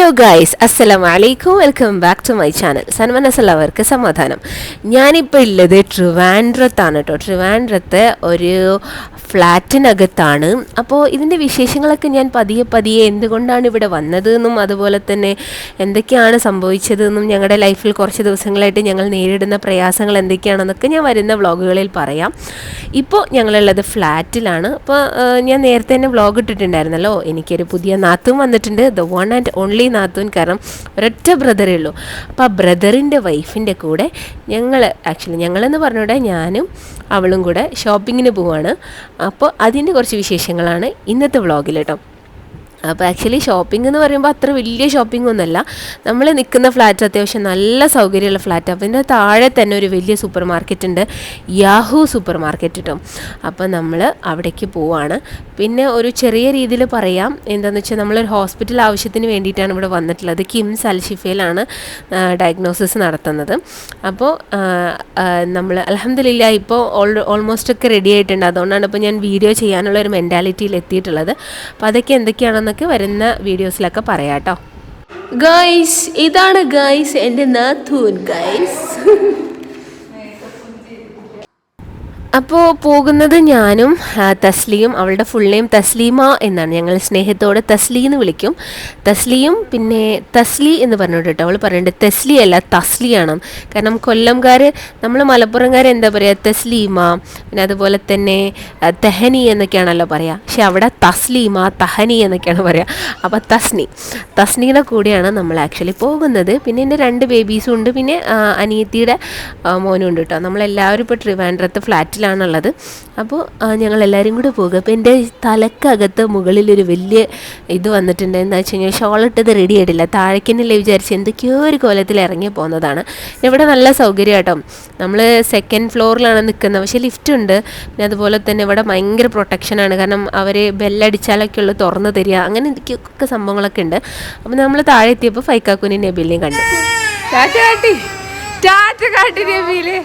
Hello guys, അസ്സലാമു അലൈക്കും. Welcome back to my channel. സന്മനസ്സുള്ളവർക്ക് സമാധാനം. ഞാനിപ്പോൾ ഉള്ളത് ട്രിവാൻഡ്രത്താണ് കേട്ടോ. ട്രിവാൻഡ്രത്ത് ഒരു ഫ്ലാറ്റിനകത്താണ്. അപ്പോൾ ഇതിൻ്റെ വിശേഷങ്ങളൊക്കെ ഞാൻ പതിയെ എന്തുകൊണ്ടാണ് ഇവിടെ വന്നതെന്നും അതുപോലെ തന്നെ എന്തൊക്കെയാണ് സംഭവിച്ചതെന്നും ഞങ്ങളുടെ ലൈഫിൽ കുറച്ച് ദിവസങ്ങളായിട്ട് ഞങ്ങൾ നേരിടുന്ന പ്രയാസങ്ങൾ എന്തൊക്കെയാണെന്നൊക്കെ ഞാൻ വരുന്ന വ്ളോഗുകളിൽ പറയാം. ഇപ്പോൾ ഞങ്ങളുള്ളത് ഫ്ലാറ്റിലാണ്. അപ്പോൾ ഞാൻ നേരത്തെ തന്നെ വ്ളോഗ് ഇട്ടിട്ടുണ്ടായിരുന്നല്ലോ. എനിക്കൊരു പുതിയ നാത്തും വന്നിട്ടുണ്ട്, ദ വൺ ആൻഡ് ഓൺലി നാത്തൂൻ. കാരണം ഒരൊറ്റ ബ്രദറേ ഉള്ളൂ. അപ്പോൾ ആ ബ്രദറിൻ്റെ വൈഫിൻ്റെ കൂടെ ഞങ്ങളെന്ന് പറഞ്ഞൂടെ ഞാനും അവളും കൂടെ ഷോപ്പിങ്ങിന് പോവാണ്. അപ്പോൾ അതിൻ്റെ കുറച്ച് വിശേഷങ്ങളാണ് ഇന്നത്തെ വ്ളോഗിൽ കേട്ടോ. അപ്പോൾ ആക്ച്വലി ഷോപ്പിംഗ് എന്ന് പറയുമ്പോൾ അത്ര വലിയ ഷോപ്പിംഗ് ഒന്നുമല്ല. നമ്മൾ നിൽക്കുന്ന ഫ്ലാറ്റ് അത്യാവശ്യം നല്ല സൗകര്യമുള്ള ഫ്ലാറ്റ്. അപ്പോൾ ഇതിൻ്റെ താഴെ തന്നെ ഒരു വലിയ സൂപ്പർ മാർക്കറ്റ് ഉണ്ട്, യാഹു സൂപ്പർ മാർക്കറ്റ് കേട്ടോ. അപ്പോൾ നമ്മൾ അവിടേക്ക് പോവാണ്. പിന്നെ ഒരു ചെറിയ രീതിയിൽ പറയാം, എന്താണെന്ന് വെച്ചാൽ നമ്മളൊരു ഹോസ്പിറ്റൽ ആവശ്യത്തിന് വേണ്ടിയിട്ടാണ് ഇവിടെ വന്നിട്ടുള്ളത്. കിംസ് അൽഷിഫയിലാണ് ഡയഗ്നോസിസ് നടത്തുന്നത്. അപ്പോൾ നമ്മൾ അൽഹംദുലില്ലാ ഇപ്പോൾ ഓൾമോസ്റ്റ് ഒക്കെ റെഡി ആയിട്ടുണ്ട്. അതുകൊണ്ടാണ് ഇപ്പോൾ ഞാൻ വീഡിയോ ചെയ്യാനുള്ള ഒരു മെൻറ്റാലിറ്റിയിൽ എത്തിയിട്ടുള്ളത്. അപ്പോൾ അതൊക്കെ എന്തൊക്കെയാണെന്നൊക്കെ വരുന്ന വീഡിയോസിലൊക്കെ പറയാം കേട്ടോ. ഗൈസ്, ഇതാണ് ഗൈസ് എൻ്റെ നാത്തൂൻ ഗൈസ്. അപ്പോൾ പോകുന്നത് ഞാനും തസ്ലിയും. അവളുടെ ഫുൾ നെയിം തസ്ലീമ എന്നാണ്. ഞങ്ങൾ സ്നേഹത്തോടെ തസ്ലി എന്ന് വിളിക്കും. തസ്ലിയും പിന്നെ തസ്ലി എന്ന് പറഞ്ഞോട്ട് കേട്ടോ. അവൾ പറയുന്നുണ്ട് തസ്ലി അല്ല തസ്ലിയാണ്. കാരണം കൊല്ലംകാർ, നമ്മൾ മലപ്പുറംകാർ എന്താ പറയുക, തസ്ലീമ, പിന്നെ അതുപോലെ തന്നെ തെഹനി എന്നൊക്കെയാണല്ലോ പറയുക. പക്ഷെ അവിടെ തസ്ലീമ തഹനി എന്നൊക്കെയാണ് പറയുക. അപ്പോൾ തസ്നിയുടെ കൂടെയാണ് നമ്മൾ ആക്ച്വലി പോകുന്നത്. പിന്നെ എൻ്റെ 2 ബേബീസും ഉണ്ട്, പിന്നെ അനിയത്തിയുടെ മോനും ഉണ്ട് കേട്ടോ. നമ്മളെല്ലാവരും ഇപ്പോൾ ട്രിവാൻഡ്രത്ത് ഫ്ലാറ്റിൽ ാണുള്ളത്. അപ്പോൾ ഞങ്ങളെല്ലാവരും കൂടെ പോകുക. അപ്പോൾ എൻ്റെ തലക്കകത്ത് മുകളിലൊരു വലിയ ഇത് വന്നിട്ടുണ്ട്. എന്താ വെച്ച് കഴിഞ്ഞാൽ ഷോളിട്ടത് റെഡി ആയിട്ടില്ല. താഴേക്കന്നല്ലേ വിചാരിച്ച് എന്തൊക്കെയോ ഒരു കോലത്തിൽ ഇറങ്ങി പോകുന്നതാണ്. ഇവിടെ നല്ല സൗകര്യം കേട്ടോ. നമ്മൾ 2nd ഫ്ലോറിലാണ് നിൽക്കുന്നത്, പക്ഷേ ലിഫ്റ്റ് ഉണ്ട്. പിന്നെ അതുപോലെ തന്നെ ഇവിടെ ഭയങ്കര പ്രൊട്ടക്ഷനാണ്. കാരണം അവർ ബെല്ലടിച്ചാലൊക്കെ ഉള്ളു തുറന്ന് തരിക, അങ്ങനെ എന്തൊക്കെയൊക്കെ സംഭവങ്ങളൊക്കെ ഉണ്ട്. അപ്പോൾ നമ്മൾ താഴെ എത്തിയപ്പോൾ ഫൈക്കാക്കുനി നബീലിനെയും കണ്ടു. ടാറ്റ കാട്ടി നബീല്.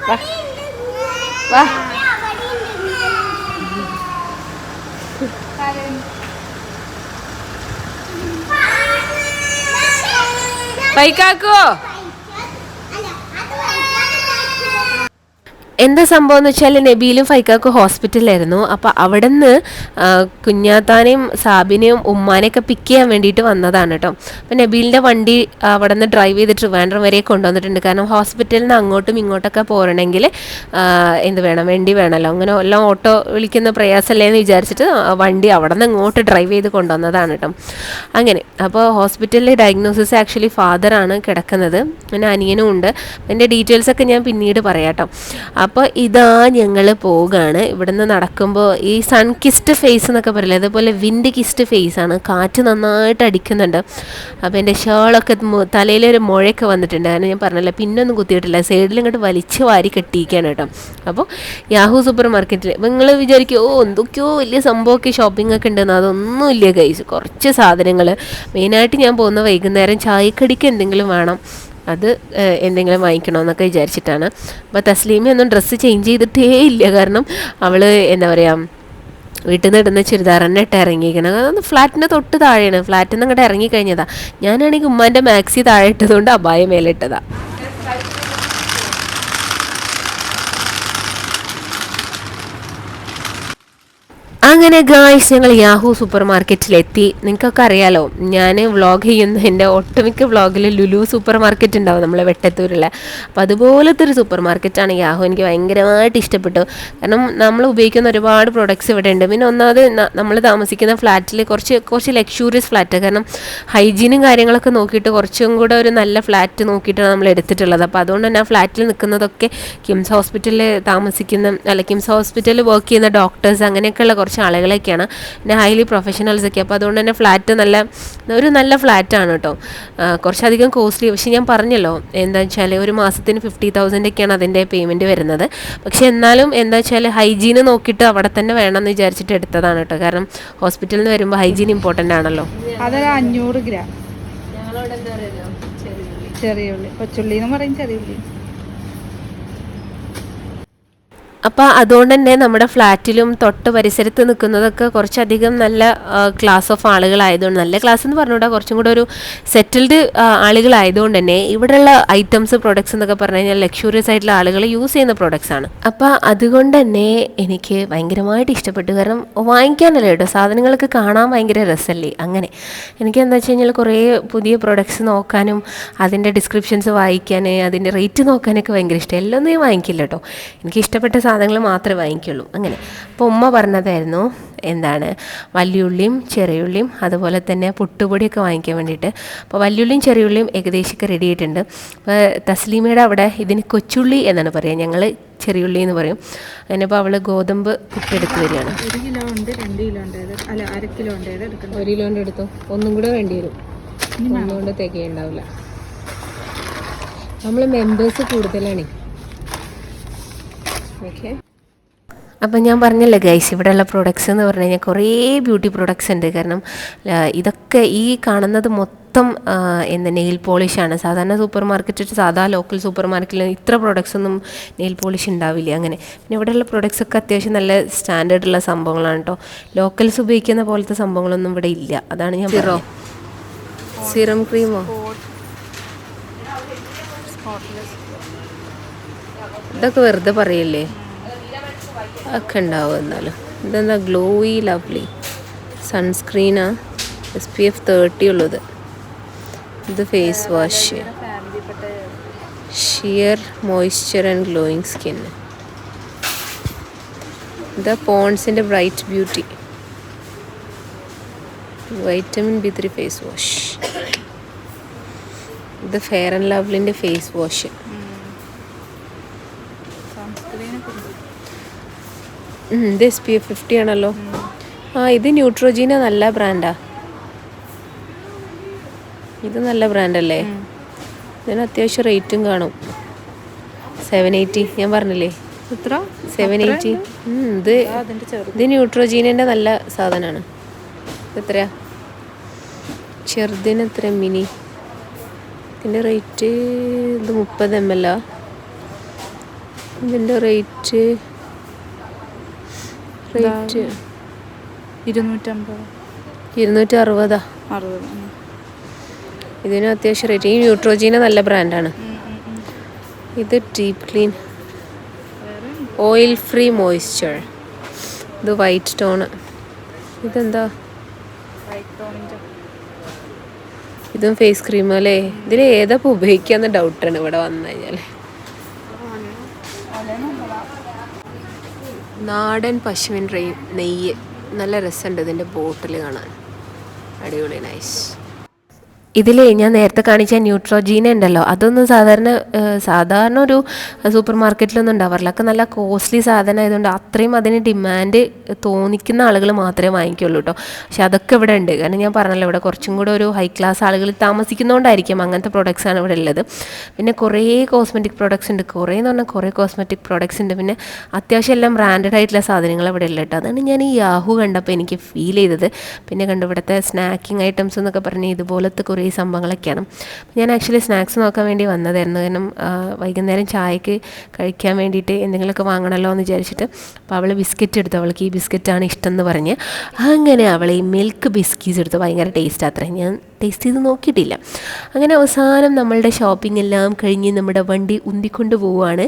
വാ വാ. പൈക്കാക്കോ എന്താ സംഭവം എന്ന് വെച്ചാൽ നബീലും ഫൈക്കാക്കും ഹോസ്പിറ്റലിലായിരുന്നു. അപ്പോൾ അവിടെ നിന്ന് കുഞ്ഞാത്താനെയും സാബിനെയും ഉമ്മാനെയൊക്കെ പിക്ക് ചെയ്യാൻ വേണ്ടിയിട്ട് വന്നതാണ് കേട്ടോ. അപ്പോൾ നബീലിൻ്റെ വണ്ടി അവിടെ നിന്ന് ഡ്രൈവ് ചെയ്ത് ട്രിവാൻഡ്രം വരെ കൊണ്ടുവന്നിട്ടുണ്ട്. കാരണം ഹോസ്പിറ്റലിൽ നിന്ന് അങ്ങോട്ടും ഇങ്ങോട്ടൊക്കെ പോരണമെങ്കിൽ വണ്ടി വേണമല്ലോ. അങ്ങനെ എല്ലാം ഓട്ടോ വിളിക്കുന്ന പ്രയാസമല്ലേ എന്ന് വിചാരിച്ചിട്ട് വണ്ടി അവിടെ നിന്ന് ഇങ്ങോട്ട് ഡ്രൈവ് ചെയ്ത് കൊണ്ടുവന്നതാണ് കേട്ടോ. അങ്ങനെ അപ്പോൾ ഹോസ്പിറ്റലിൽ ഡയഗ്നോസിസ് ആക്ച്വലി ഫാദറാണ് കിടക്കുന്നത്, പിന്നെ അനിയനും ഉണ്ട്. എൻ്റെ ഡീറ്റെയിൽസൊക്കെ ഞാൻ പിന്നീട് പറയാം കേട്ടോ. അപ്പോൾ ഇതാ ഞങ്ങൾ പോവുകയാണ്. ഇവിടുന്ന് നടക്കുമ്പോൾ ഈ സൺ കിസ്ഡ് ഫേസ് എന്നൊക്കെ പറയില്ലേ, അതേപോലെ വിൻഡ് കിസ്ഡ് ഫേസാണ്. കാറ്റ് നന്നായിട്ട് അടിക്കുന്നുണ്ട്. അപ്പോൾ എൻ്റെ ഷേളൊക്കെ തലയിലൊരു മുഴയൊക്കെ വന്നിട്ടുണ്ട്. കാരണം ഞാൻ പറഞ്ഞല്ലോ, പിന്നൊന്നും കുത്തിയിട്ടില്ല, സൈഡിൽ ഇങ്ങോട്ട് വലിച്ച് വാരി കെട്ടിയിരിക്കുകയാണ് കേട്ടോ. അപ്പോൾ യാഹു സൂപ്പർ മാർക്കറ്റിൽ നിങ്ങൾ വിചാരിക്കും എന്തൊക്കെയോ വലിയ സംഭവമൊക്കെ ഷോപ്പിംഗ് ഒക്കെ ഉണ്ടെന്ന്. അതൊന്നുമില്ല ഗൈസ്, കുറച്ച് സാധനങ്ങൾ. മെയിനായിട്ട് ഞാൻ പോകുന്ന വൈകുന്നേരം ചായക്കടിക്ക് എന്തെങ്കിലും വേണം, അത് എന്തെങ്കിലും വാങ്ങിക്കണമെന്നൊക്കെ വിചാരിച്ചിട്ടാണ്. അപ്പോൾ തസ്ലീമയൊന്നും ഡ്രസ്സ് ചേഞ്ച് ചെയ്തിട്ടേ ഇല്ല. കാരണം അവൾ എന്താ പറയുക, വീട്ടിൽ നിന്ന് ഇടുന്ന ചുരിദാർ തന്നെ ഇട്ട് ഇറങ്ങിയിരിക്കണം. അതൊന്ന് ഫ്ലാറ്റിൻ്റെ തൊട്ട് താഴെയാണ്. ഫ്ലാറ്റിൽ നിന്ന് അങ്ങോട്ട് ഇറങ്ങിക്കഴിഞ്ഞതാണ്. ഞാനാണെങ്കിൽ ഉമ്മാൻ്റെ മാക്സി താഴെ ഇട്ടതുകൊണ്ട് അബായ മേലെ ഇട്ടതാണ്. അങ്ങനെ ഗായ്സ്, ഞങ്ങൾ യാഹു സൂപ്പർ മാർക്കറ്റിലെത്തി. നിങ്ങൾക്കൊക്കെ അറിയാലോ, ഞാൻ വ്ളോഗ് ചെയ്യുന്ന എൻ്റെ ഒട്ടുമിക്ക വ്ളോഗിൽ ലുലു സൂപ്പർ മാർക്കറ്റ് ഉണ്ടാവും നമ്മൾ വെട്ടത്തൂരുള്ള. അപ്പോൾ അതുപോലത്തെ ഒരു സൂപ്പർ മാർക്കറ്റാണ് യാഹു. എനിക്ക് ഭയങ്കരമായിട്ട് ഇഷ്ടപ്പെട്ടു. കാരണം നമ്മൾ ഉപയോഗിക്കുന്ന ഒരുപാട് പ്രൊഡക്ട്സ് ഇവിടെ ഉണ്ട്. പിന്നെ ഒന്നാമത് നമ്മൾ താമസിക്കുന്ന ഫ്ലാറ്റിൽ കുറച്ച് ലക്ഷൂറിയസ് ഫ്ലാറ്റ്. കാരണം ഹൈജീനും കാര്യങ്ങളൊക്കെ നോക്കിയിട്ട് കുറച്ചും കൂടെ ഒരു നല്ല ഫ്ലാറ്റ് നോക്കിയിട്ടാണ് നമ്മൾ എടുത്തിട്ടുള്ളത്. അപ്പോൾ അതുകൊണ്ട് തന്നെ ആ ഫ്ലാറ്റിൽ നിൽക്കുന്നതൊക്കെ കിംസ് ഹോസ്പിറ്റലിൽ കിംസ് ഹോസ്പിറ്റലിൽ വർക്ക് ചെയ്യുന്ന ഡോക്ടേഴ്സ് അങ്ങനെയൊക്കെയുള്ള കുറച്ച് ആളുകളൊക്കെയാണ്, പിന്നെ ഹൈലി പ്രൊഫഷണൽസ് ഒക്കെ. അപ്പോൾ അതുകൊണ്ട് തന്നെ ഫ്ലാറ്റ് നല്ല ഫ്ലാറ്റാണ് കേട്ടോ. കുറച്ചധികം കോസ്റ്റ്ലി. പക്ഷേ ഞാൻ പറഞ്ഞല്ലോ, എന്താ വെച്ചാൽ ഒരു മാസത്തിന് 50,000 ഒക്കെയാണ് അതിൻ്റെ പേയ്മെൻറ്റ് വരുന്നത്. പക്ഷേ എന്നാലും എന്താ വെച്ചാൽ ഹൈജീന് നോക്കിയിട്ട് അവിടെ തന്നെ വേണമെന്ന് വിചാരിച്ചിട്ട് എടുത്തതാണ് കേട്ടോ. കാരണം ഹോസ്പിറ്റലിൽ നിന്ന് വരുമ്പോൾ ഹൈജീൻ ഇമ്പോർട്ടൻ്റ് ആണല്ലോ. അതൊരു 500 ഗ്രാം. ചെറിയ ഉള്ളി, കൊച്ചുള്ളി എന്ന് പറയും, ചെറിയ ഉള്ളി. അപ്പോൾ അതുകൊണ്ട് തന്നെ നമ്മുടെ ഫ്ലാറ്റിലും തൊട്ട് പരിസരത്ത് നിൽക്കുന്നതൊക്കെ കുറച്ചധികം നല്ല ക്ലാസ് ഓഫ് ആളുകളായതുകൊണ്ട്, നല്ല ക്ലാസ് എന്ന് പറഞ്ഞുകൂടാ, കുറച്ചും കൂടെ ഒരു സെറ്റിൽഡ് ആളുകളായതുകൊണ്ട് തന്നെ ഇവിടെയുള്ള ഐറ്റംസ് പ്രൊഡക്ട്സ് എന്നൊക്കെ പറഞ്ഞു കഴിഞ്ഞാൽ ലക്ഷൂറിയസ് ആയിട്ടുള്ള ആളുകൾ യൂസ് ചെയ്യുന്ന പ്രൊഡക്ട്സ് ആണ്. അപ്പോൾ അതുകൊണ്ട് തന്നെ എനിക്ക് ഭയങ്കരമായിട്ട് ഇഷ്ടപ്പെട്ടു. കാരണം വാങ്ങിക്കാനല്ല കേട്ടോ, സാധനങ്ങളൊക്കെ കാണാൻ ഭയങ്കര രസമല്ലേ. അങ്ങനെ എനിക്ക് എന്താ വെച്ച് കഴിഞ്ഞാൽ കുറേ പുതിയ പ്രൊഡക്ട്സ് നോക്കാനും അതിൻ്റെ ഡിസ്ക്രിപ്ഷൻസ് വായിക്കാൻ, അതിൻ്റെ റേറ്റ് നോക്കാനൊക്കെ ഭയങ്കര ഇഷ്ടം. എല്ലാം ഒന്നും വാങ്ങിക്കില്ല കേട്ടോ, എനിക്ക് ഇഷ്ടപ്പെട്ട സാധനങ്ങൾ മാത്രമേ വാങ്ങിക്കുള്ളൂ. അങ്ങനെ അപ്പോൾ ഉമ്മ പറഞ്ഞതായിരുന്നു എന്താണ് വലിയുള്ളിയും ചെറിയുള്ളിയും അതുപോലെ തന്നെ പുട്ടുപൊടിയൊക്കെ വാങ്ങിക്കാൻ വേണ്ടിയിട്ട്. അപ്പോൾ വലിയുള്ളിയും ചെറിയുള്ളിയും ഏകദേശമൊക്കെ റെഡി ആയിട്ടുണ്ട്. അപ്പോൾ തസ്ലീമയുടെ അവിടെ ഇതിന് കൊച്ചുള്ളി എന്നാണ് പറയുക, ഞങ്ങൾ ചെറിയുള്ളി എന്ന് പറയും. അതിനിപ്പോൾ അവൾ ഗോതമ്പ് പുട്ടെടുത്ത് വരികയാണ്. 1 കിലോ ഉണ്ട്, 2 കിലോ ഉണ്ട്, അല്ല 1/2 കിലോ ഉണ്ട്. 1 കിലോൻ്റെ എടുത്തോ, ഒന്നും കൂടെ വേണ്ടി വരും, ഒന്നുകൊണ്ട് തികയുണ്ടാവില്ല. നമ്മൾ മെമ്പേഴ്സ് കൂടുതലാണ്. ഓക്കെ, അപ്പം ഞാൻ പറഞ്ഞല്ലോ ഗൈസ്, ഇവിടെയുള്ള പ്രൊഡക്ട്സ് എന്ന് പറഞ്ഞു കഴിഞ്ഞാൽ കുറേ ബ്യൂട്ടി പ്രൊഡക്ട്സ് ഉണ്ട്. കാരണം ഇതൊക്കെ ഈ കാണുന്നത് മൊത്തം നെയിൽ പോളിഷാണ്. സാധാരണ സൂപ്പർ മാർക്കറ്റിൽ, സാധാ ലോക്കൽ സൂപ്പർ മാർക്കറ്റിൽ ഇത്ര പ്രൊഡക്ട്സ് ഒന്നും നെയിൽ പോളിഷ് ഉണ്ടാവില്ല. അങ്ങനെ പിന്നെ ഇവിടെയുള്ള പ്രൊഡക്ട്സ് ഒക്കെ അത്യാവശ്യം നല്ല സ്റ്റാൻഡേർഡുള്ള സംഭവങ്ങളാണ് കേട്ടോ. ലോക്കൽസ് ഉപയോഗിക്കുന്ന പോലത്തെ സംഭവങ്ങളൊന്നും ഇവിടെ ഇല്ല. അതാണ് ഞാൻ സിറം ക്രീമോ ഇതൊക്കെ വെറുതെ പറയല്ലേ, ഒക്കെ ഉണ്ടാവും. എന്നാലും ഇതെന്താ ഗ്ലോയി ലവ്ലി സൺസ്ക്രീനാ, SPF 30 ഉള്ളത്. ഇത് face wash, sheer moisture and glowing skin. ഇത് പോൺസിൻ്റെ bright beauty vitamin B3 face wash. ഇത് ഫെയർ ആൻഡ് ലവ്ലിൻ്റെ ഫേസ് വാഷ്. ഇത് SPF 50 ആണല്ലോ. ഇത് ന്യൂട്രോജീന നല്ല ബ്രാൻഡാ. ഇത് നല്ല ബ്രാൻഡല്ലേ. ഇതിന് അത്യാവശ്യം റേറ്റും കാണും. 780 ഞാൻ പറഞ്ഞില്ലേ, 780. ഇത് ന്യൂട്രോജീനൻ്റെ നല്ല സാധനമാണ്. എത്രയാ ചെറുതിന്? എത്ര മിനി? ഇതിൻ്റെ റേറ്റ് ഇത് 30 ml. ഇതിൻ്റെ റേറ്റ് 260. ഇതിന് അത്യാവശ്യം റേറ്റ്. ഈ ന്യൂട്രോജീന നല്ല ബ്രാൻഡാണ്. ഇത് deep clean oil free moisture. ഇത് വൈറ്റ് ടോണ്. ഇതെന്താ? ഇതും ഫേസ് ക്രീം അല്ലേ. ഇതിൽ ഏതാ ഇപ്പോൾ ഉപയോഗിക്കാന്ന് ഡൗട്ടാണ് ഇവിടെ വന്നു കഴിഞ്ഞാൽ. നാടൻ പശുവിൻ നെയ്യ് നല്ല രസമുണ്ട് ഇതിൻ്റെ ബോട്ടിൽ കാണാൻ, അടിപൊളി, നൈസ്. ഇതിൽ ഞാൻ നേരത്തെ കാണിച്ച ന്യൂട്രോജീന ഉണ്ടല്ലോ, അതൊന്നും സാധാരണ ഒരു സൂപ്പർ മാർക്കറ്റിലൊന്നും ഉണ്ടാവാറില്ല. ഒക്കെ നല്ല കോസ്റ്റ്ലി സാധനം ആയതുകൊണ്ട് അത്രയും അതിന് ഡിമാൻഡ് തോന്നിക്കുന്ന ആളുകൾ മാത്രമേ വാങ്ങിക്കുള്ളൂ കേട്ടോ. പക്ഷെ അതൊക്കെ ഇവിടെ ഉണ്ട്. കാരണം ഞാൻ പറഞ്ഞല്ലോ, ഇവിടെ കുറച്ചും കൂടെ ഒരു ഹൈ ക്ലാസ് ആളുകൾ താമസിക്കുന്നതുകൊണ്ടായിരിക്കും അങ്ങനത്തെ പ്രൊഡക്ട്സാണ് ഇവിടെ ഉള്ളത്. പിന്നെ കുറേ കോസ്മെറ്റിക് പ്രൊഡക്ട്സ് ഉണ്ട്, കുറേ എന്ന് പറഞ്ഞാൽ കുറേ കോസ്മെറ്റിക് പ്രൊഡക്ട്സ് ഉണ്ട്. പിന്നെ അത്യാവശ്യം എല്ലാം ബ്രാൻഡഡ് ആയിട്ടുള്ള സാധനങ്ങൾ ഇവിടെ ഉള്ളത് കേട്ടോ. അതാണ് ഞാൻ ഈ യാഹു കണ്ടപ്പോൾ എനിക്ക് ഫീൽ ചെയ്തത്. പിന്നെ കണ്ടു ഇവിടുത്തെ സ്നാക്കിംഗ് ഐറ്റംസ് എന്നൊക്കെ പറഞ്ഞ് ഇതുപോലത്തെ കുറേ സംഭവങ്ങളൊക്കെയാണ്. ഞാൻ ആക്ച്വലി സ്നാക്സ് നോക്കാൻ വേണ്ടി വന്നതായിരുന്നു. കാരണം വൈകുന്നേരം ചായക്ക് കഴിക്കാൻ വേണ്ടിയിട്ട് എന്തെങ്കിലുമൊക്കെ വാങ്ങണമല്ലോ എന്ന് വിചാരിച്ചിട്ട്. അപ്പോൾ അവൾ ബിസ്ക്കറ്റ് എടുത്തു, അവൾക്ക് ഈ ബിസ്ക്കറ്റാണ് ഇഷ്ടം എന്ന് പറഞ്ഞ് അങ്ങനെ അവൾ ഈ മിൽക്ക് ബിസ്ക്കീസ് എടുത്തു. ഭയങ്കര ടേസ്റ്റ് അത്രേ, ഞാൻ ടേസ്റ്റ് ചെയ്ത് നോക്കിയിട്ടില്ല. അങ്ങനെ അവസാനം നമ്മളുടെ ഷോപ്പിംഗ് എല്ലാം കഴിഞ്ഞ് നമ്മുടെ വണ്ടി ഉന്തിക്കൊണ്ട് പോവുകയാണ്.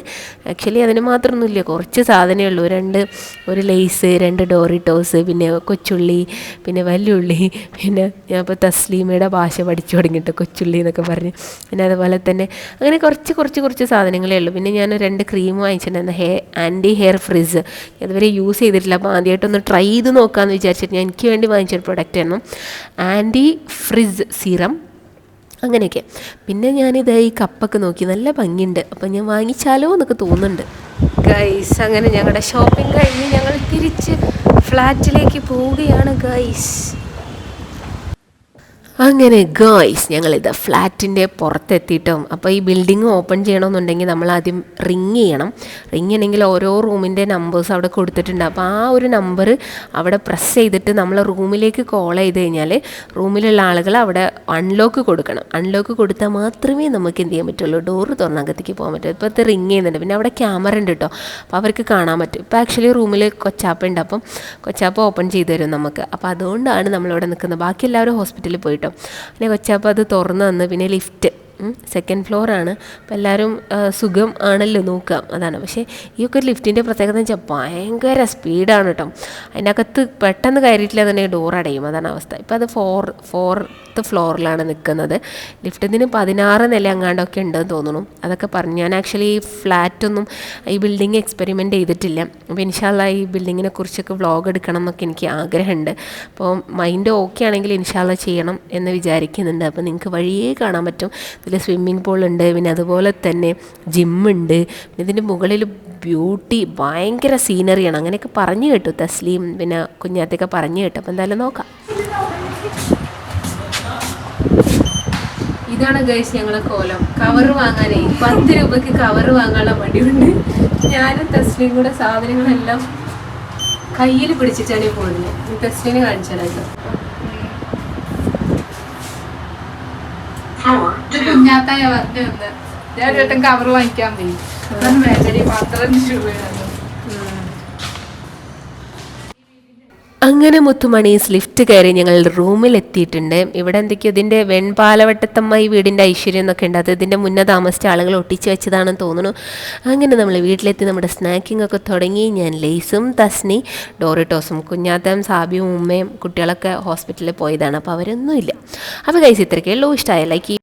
ആക്ച്വലി അതിന് മാത്രമൊന്നുമില്ല, കുറച്ച് സാധനമേ ഉള്ളൂ. ഒരു ലേസ്, 2 ഡോറിറ്റോസ്, പിന്നെ കൊച്ചുള്ളി, പിന്നെ വല്യുള്ളി, പിന്നെ ഞാൻ ഇപ്പോൾ തസ്ലീമയുടെ ഭാഷ പഠിച്ചു തുടങ്ങിയിട്ട് കൊച്ചുള്ളി എന്നൊക്കെ പറഞ്ഞ്. പിന്നെ അതുപോലെ തന്നെ അങ്ങനെ കുറച്ച് സാധനങ്ങളേ ഉള്ളൂ. പിന്നെ ഞാൻ 2 ക്രീം വാങ്ങിച്ചിട്ടുണ്ടായിരുന്നു, ആൻറ്റി ഹെയർ ഫ്രിസ്. അതുവരെ യൂസ് ചെയ്തിട്ടില്ല, അപ്പോൾ ആദ്യമായിട്ടൊന്ന് ട്രൈ ചെയ്ത് നോക്കാമെന്ന് വിചാരിച്ചിട്ട് ഞാൻ എനിക്ക് വേണ്ടി വാങ്ങിച്ചൊരു പ്രൊഡക്റ്റ് ആയിരുന്നു, ആൻറ്റി ഫ്രിസ് സീറം. അങ്ങനെയൊക്കെ. പിന്നെ ഞാനിത് ഈ കപ്പൊക്കെ നോക്കി, നല്ല ഭംഗിയുണ്ട്, അപ്പം ഞാൻ വാങ്ങിച്ചാലോ എന്നൊക്കെ തോന്നുന്നുണ്ട് ഗൈസ്. അങ്ങനെ ഞങ്ങളുടെ ഷോപ്പിംഗ് കഴിഞ്ഞ് ഞങ്ങൾ തിരിച്ച് ഫ്ലാറ്റിലേക്ക് പോവുകയാണ് ഗൈസ്. അങ്ങനെ ഗോയ്സ് ഞങ്ങളിത് ഫ്ലാറ്റിൻ്റെ പുറത്തെത്തിയിട്ടും അപ്പോൾ ഈ ബിൽഡിങ് ഓപ്പൺ ചെയ്യണമെന്നുണ്ടെങ്കിൽ നമ്മൾ ആദ്യം റിങ് ചെയ്യണം. റിങ് ചെയ്യണമെങ്കിൽ ഓരോ റൂമിൻ്റെ നമ്പേഴ്സ് അവിടെ കൊടുത്തിട്ടുണ്ട്. അപ്പോൾ ആ ഒരു നമ്പർ അവിടെ പ്രസ് ചെയ്തിട്ട് നമ്മൾ റൂമിലേക്ക് കോൾ ചെയ്ത് കഴിഞ്ഞാൽ റൂമിലുള്ള ആളുകൾ അവിടെ അൺലോക്ക് കൊടുക്കണം. അൺലോക്ക് കൊടുത്താൽ മാത്രമേ നമുക്ക് എന്ത് ചെയ്യാൻ പറ്റുള്ളൂ, ഡോറ് തുറന്നകത്തേക്ക് പോകാൻ പറ്റും. ഇപ്പോൾ ഇത് റിങ് ചെയ്യുന്നുണ്ട്. പിന്നെ അവിടെ ക്യാമറ ഉണ്ട് കേട്ടോ, അപ്പോൾ അവർക്ക് കാണാൻ പറ്റും. ഇപ്പോൾ ആക്ച്വലി റൂമിൽ കൊച്ചാപ്പ ഉണ്ട്, അപ്പം കൊച്ചാപ്പ ഓപ്പൺ ചെയ്ത് തരും നമുക്ക്. അപ്പോൾ അതുകൊണ്ടാണ് നമ്മളിവിടെ നിൽക്കുന്നത്. ബാക്കി എല്ലാവരും ഹോസ്പിറ്റലിൽ പോയിട്ടോ. പിന്നെ കൊച്ചാപ്പ അത് തുറന്ന് തന്ന്. പിന്നെ ലിഫ്റ്റ് സെക്കൻഡ് ഫ്ലോറാണ്. അപ്പോൾ എല്ലാവരും സുഖം ആണല്ലോ നോക്കാം, അതാണ്. പക്ഷേ ഈ ഒക്കെ ഒരു ലിഫ്റ്റിൻ്റെ പ്രത്യേകത എന്ന് വെച്ചാൽ ഭയങ്കര സ്പീഡാണ് കേട്ടോ. അതിനകത്ത് പെട്ടെന്ന് കയറിയിട്ടില്ല എന്നുണ്ടെങ്കിൽ ഡോർ അടയും, അതാണ് അവസ്ഥ. ഇപ്പോൾ അത് ഫോർത്ത് ഫ്ലോറിലാണ് നിൽക്കുന്നത്. ലിഫ്റ്റിന് 16 നില അങ്ങാണ്ടൊക്കെ ഉണ്ടെന്ന് തോന്നുന്നു. അതൊക്കെ പറഞ്ഞു. ഞാൻ ആക്ച്വലി ഈ ഫ്ലാറ്റൊന്നും ഈ ബിൽഡിങ് എക്സ്പെരിമെൻ്റ് ചെയ്തിട്ടില്ല. അപ്പോൾ ഇൻഷാല്ല ഈ ബിൽഡിങ്ങിനെ കുറിച്ചൊക്കെ വ്ളോഗ് എടുക്കണം എന്നൊക്കെ എനിക്ക് ആഗ്രഹമുണ്ട്. അപ്പോൾ മൈൻഡ് ഓക്കെ ആണെങ്കിൽ ഇൻഷാല്ല ചെയ്യണം എന്ന് വിചാരിക്കുന്നുണ്ട്. അപ്പോൾ നിങ്ങൾക്ക് വഴിയേ കാണാൻ പറ്റും. ഇതിൽ സ്വിമ്മിങ് പൂളുണ്ട്, പിന്നെ അതുപോലെ തന്നെ ജിമ്മുണ്ട്. പിന്നെ ഇതിൻ്റെ മുകളിൽ ബ്യൂട്ടി ഭയങ്കര സീനറിയാണ് അങ്ങനെയൊക്കെ പറഞ്ഞു കേട്ടു. തസ്ലീം പിന്നെ കുഞ്ഞാത്തൊക്കെ പറഞ്ഞു കേട്ടു. അപ്പോൾ എന്തായാലും നോക്കാം. ഇതാണ് ഗൈസ് ഞങ്ങളെ കോലം. കവർ വാങ്ങാനേ 10 രൂപയ്ക്ക് കവർ വാങ്ങാനുള്ള മടിയുണ്ട്. ഞാനും തസ്ലീം കൂടെ സാധനങ്ങളെല്ലാം കയ്യിൽ പിടിച്ചിട്ടാണ് പോകുന്നത്. തസ്ലീനെ കാണിച്ചാലോ. കുഞ്ഞാത്തായ പറഞ്ഞു വന്ന് ഞാൻ ഒരു വട്ടം കവർ വാങ്ങിക്കാൻ പോയി. 15 രൂപയാണ്. അങ്ങനെ മുത്തുമണീസ് ലിഫ്റ്റ് കയറി ഞങ്ങൾ റൂമിലെത്തിയിട്ടുണ്ട്. ഇവിടെ എന്തൊക്കെയോ ഇതിൻ്റെ വെൺപാലവട്ടത്തമ്മ ഈ വീടിൻ്റെ ഐശ്വര്യം എന്നൊക്കെ ഉണ്ട്. അത് ഇതിൻ്റെ മുന്നേ താമസിച്ച ആളുകൾ ഒട്ടിച്ച് വെച്ചതാണെന്ന് തോന്നുന്നു. അങ്ങനെ നമ്മൾ വീട്ടിലെത്തി നമ്മുടെ സ്നാക്കിംഗ് ഒക്കെ തുടങ്ങി. ഞാൻ ലേസും തസ്നി ഡോറിറ്റോസും കുഞ്ഞാത്തയും സാബിയും ഉമ്മയും കുട്ടികളൊക്കെ ഹോസ്പിറ്റലിൽ പോയതാണ്. അപ്പോൾ അവരൊന്നുമില്ല. അപ്പോൾ കഴിച്ച് ഇത്രയ്ക്കേ ഉള്ളൂ. ഇഷ്ടമായ ലൈക്ക്